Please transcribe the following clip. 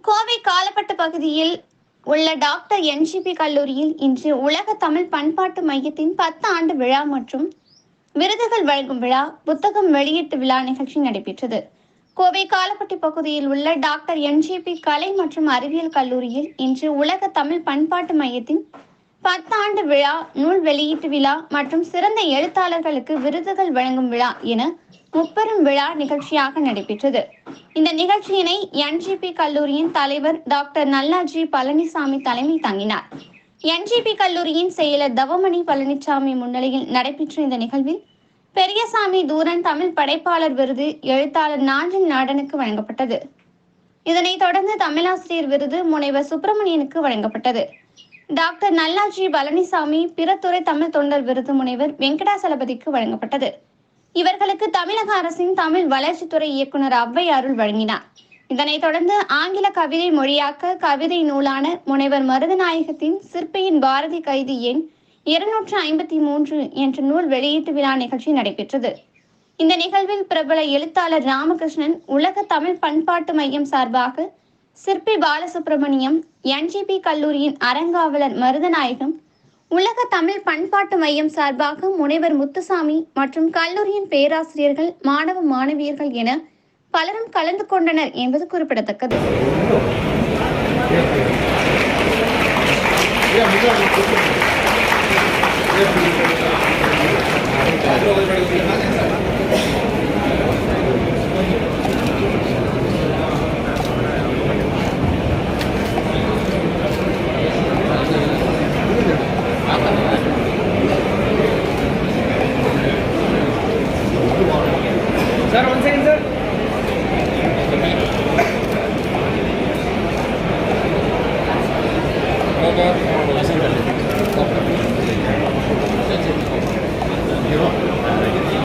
கோவை காலப்பட்டு பகுதியில் உள்ள doctor NGP கல்லூரியில் இன்று உலக தமிழ் பண்பாட்டு மையத்தின் 10 ஆண்டு விழா மற்றும் விருதுகள் வழங்கும் விழா, புத்தகம் வெளியீட்டு விழா நிகழ்ச்சி நடைபெற்றது. கோவை காலப்பட்டி பகுதியில் உள்ள டாக்டர் என்ஜிபி கலை மற்றும் அறிவியல் கல்லூரியில் இன்று உலக தமிழ் பண்பாட்டு மையத்தின் 10 ஆண்டு விழா, நூல் வெளியீட்டு விழா மற்றும் சிறந்த எழுத்தாளர்களுக்கு விருதுகள் வழங்கும் விழா என முப்பெரும் விழா நிகழ்ச்சியாக நடைபெற்றது. இந்த நிகழ்ச்சியினை என்ஜிபி கல்லூரியின் தலைவர் டாக்டர் நல்லாஜி பழனிசாமி தலைமை தாங்கினார். என்ஜிபி கல்லூரியின் செயலர் தவமணி பழனிசாமி முன்னிலையில் நடைபெற்ற இந்த நிகழ்வில் பெரியசாமி தூரன் தமிழ் படைப்பாளர் விருது எழுத்தாளர் நாஞ்சில் நாடனுக்கு வழங்கப்பட்டது. இதனைத் தொடர்ந்து தமிழாசிரியர் விருது முனைவர் சுப்பிரமணியனுக்கு வழங்கப்பட்டது. டாக்டர் நல்லாஜி பழனிசாமி பிறத்துறை தமிழ் தொண்டர் விருது முனைவர் வெங்கடாசலபதிக்கு வழங்கப்பட்டது. இவர்களுக்கு தமிழக அரசின் தமிழ் வளர்ச்சித்துறை இயக்குனர் அவ்வை அருள் வழங்கினார். இதனைத் தொடர்ந்து ஆங்கில கவிதை மொழியாக்க கவிதை நூலான முனைவர் மருதநாயகத்தின் சிற்பியின் பாரதி கைது எண் 253 என்ற நூல் வெளியீட்டு விழா நிகழ்ச்சி நடைபெற்றது. இந்த நிகழ்வில் பிரபல எழுத்தாளர் ராமகிருஷ்ணன், உலக தமிழ் பண்பாட்டு மையம் சார்பாக சிற்பி பாலசுப்ரமணியம், என்ஜிபி கல்லூரியின் அறங்காவலர் மருதநாயகம், உலக தமிழ் பண்பாட்டு மையம் சார்பாக முனைவர் முத்துசாமி மற்றும் கல்லூரியின் பேராசிரியர்கள், மாணவ மாணவியர்கள் என பலரும் கலந்து கொண்டனர் என்பது குறிப்பிடத்தக்கது. Yeah,